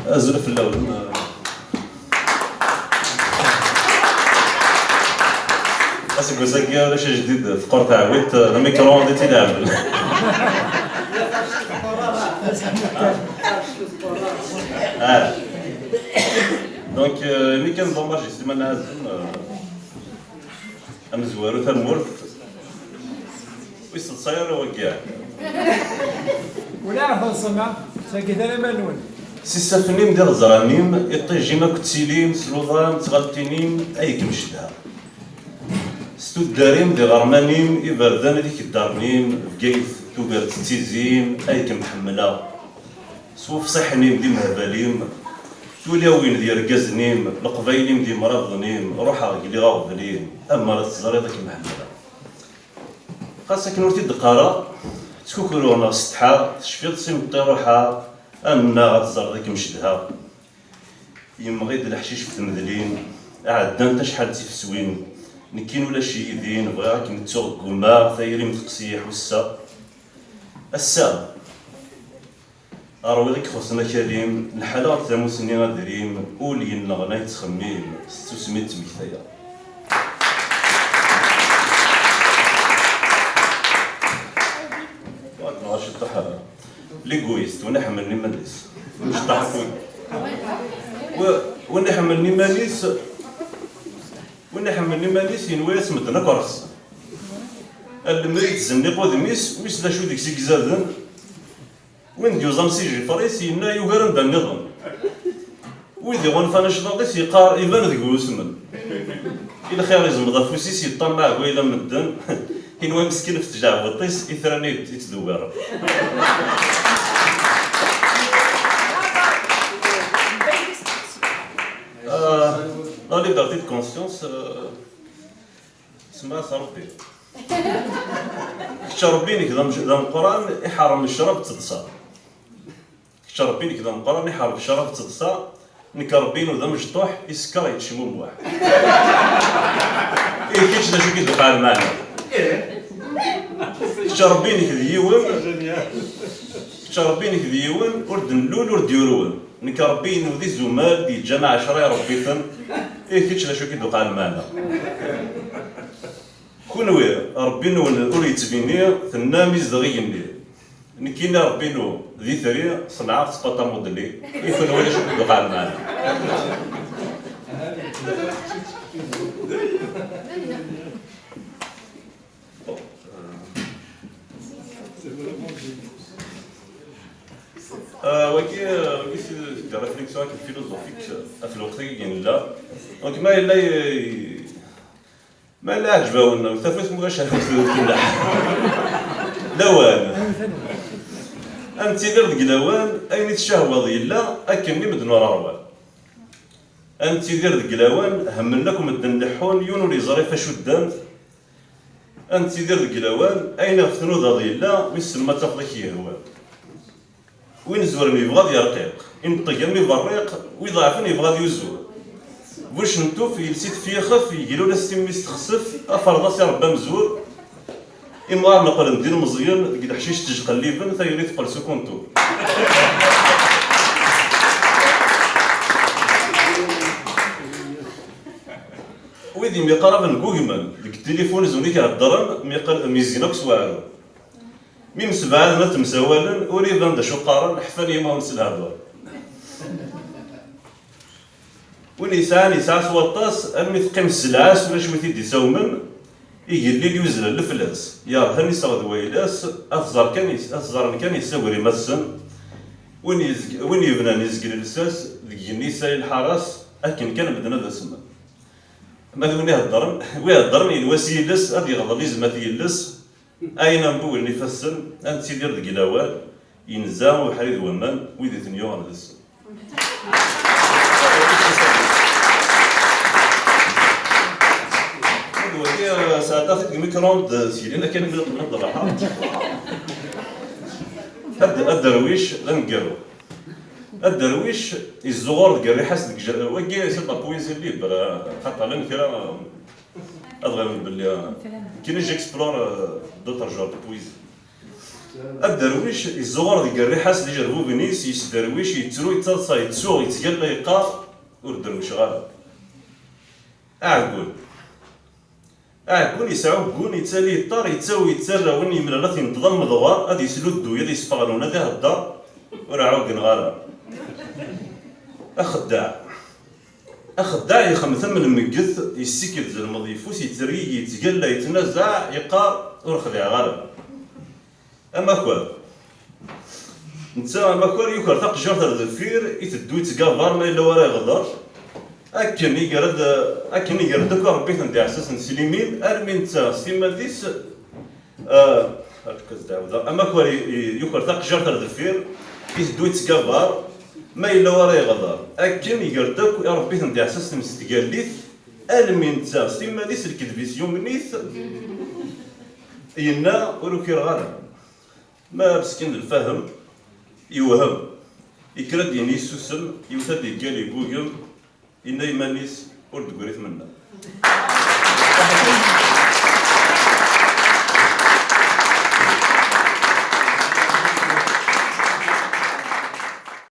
ازرف الاول اسك مساكي ولاش جديد فقرت عويت الميكرو دي تيلعب دونك ملي كنظن ماجستير نعزم امزوارو تنمرت ويصل صاير هو كاع ولا عرف نسمع ساكي ثاني مالون سي سافنيم ديال الزرانيم يطيجي ما كتسيليم سلوضام تغلطينيم اي كمشدها ستو الداريم ديال غرمانيم يبردان ديك الدارنيم فكايت توبرت تيزيم اي كمحمله سوف صحنيم دي مهباليم تولاوين ديال ركازنيم القبايليم دي مرضنيم روحها قلي غاوبليم اما لا تزري داك المحمله خاصك نورتي الدقاره تكوكرونا سطحا تشفيض سيمطي روحها امنا غتزر ديك مشدها يما غيد الحشيش في تمدلين عدنا انت شحال تيفسوين نكين ولا شي يدين بغاك نتوغ كوما ثايري متقسيح وسا السا اروي لك خصنا كريم الحلا تاموسني غادريم ولي النغنا يتخميم ستو سميت مكثايا واش طح ليغويست وانا حملني ماليس واش طح وانا حملني ماليس وانا حملني ماليس ينويس مدنا كرس المريت زني قدميس ويسلا شو ديك سيكزادن وين ديوزام سيجي فريس ينا يوغرن دا النظام ويدي غنفاناش ضاقيس يقار يبان ذيك وسمن إلا خير يزمض فوسيس يطمع ويلا مدن ينوي مسكين في تجاع بطيس يثراني يتدوار لا ليبرتي دو كونسيونس اسمها صربي كتشربيني كذا القران يحرم الشراب تدصى كتشربيني كذا القران يحرم الشراب تدصى نكربينو ذا مجطوح يسكر يتشمو بواحد كيتش دا شو كيتوقع معنا كتشربيني كذا يوم ورد نلول ورد يرون نكربينو ذي الزمال دي الجماعة شراي ربيثن كيتش دا شو كيتوقع معنا كونوي ربينو ور يتبيني ثناميز دغيني نكينا ربينو ذي ثري صنعاء سباطا موديلي يكون ولا شو كيدوقع معنا وكي سي ريفليكسيون فيلوزوفيك في الوقت كاين لا دونك ما لا عجباونا وثافت مواش كنا لوان انت درت قلاوان اين تشهوى ضيلا اكني مدن ورا روان انت درت قلاوان همناكم الدنحون يونو لي زريفه شدان انت درت قلاوان اين فتنو ضيلا ويسمى تفضيك يهوى وين زورني يبغى يرقيق ينطق بريق ويضعفني يبغى يزور واش نتو في يلسيت في خف يقولوا لا ستيميس تخسف افرض يا ربا مزور اما نقول ندير مزيان قد حشيش تجي قليبا ثايري تقل سكونتو ويدي ميقرب نقويمان ديك التليفون زوني كيهضرن ميزينك سواعو ميم سبعة ما تمساولا وريبان دا شو قارن حفاني ما نسل الهضر وين يسعى سواطاس امي تقيم السلعاس ولا شويه تيدي سومن يجي لي يوزن الفلاس يا هاني صاد ويلاس افزر كان يساوري مسن وين يبنى نزقل الساس ديك النساء الحرس اكن كان بدنا ذا سما ما دوني هضرن ويهضرن الوسيلس هذه غضب يزمات يلس اين نبول نفسن انت دير ديك الاوان ينزا وحريد ومان ويدي ثنيو على السن ساعات الميكرووند سيلينا كان من الضراحه الدرويش لنقرو الدرويش الزغور قري حاسد وكي سبا بويزي اللي برا خاطر لنا كرا اضغط باللي كي نجي اكسبلور دوتر جور بويزي الدرويش يزور ذيك الريحاس اللي جربو بنيس يسدرويش يترو يتصا يتسوغ يتقال يقا والدرويش غالب أعقول يسعو قون يتالي يطار يتساوي يتسرى وين يملا تنتظم دوار هادي يسلو الدوية دي يصفغلون هذا هدا ورا عوق غالا أخداع يخمث من المقث يسكت المضيفوس يتري يتقلى يتنازع يقار ورخدع غالا أما كوال نتا أما كوال يوكر تقجر الدفير يتدو يتقافر ما إلا ورا يغدر أكني يرد ربي تندي عساس نسليمين أرمين تا سيما ديس أما كوال يوكر تقجر الدفير يتدو يتقافر ما إلا ورا يغدر أكن يردك يا ربي تندي عساس نستقاليت أرمين تا سيما ديس الكدفيسيون منيث ينا ولوكير غالا ما مسكين الفهم يوهم يكرد يعني يسوسم يوثد يقال يقوم إنا يمانيس ورد قريت منا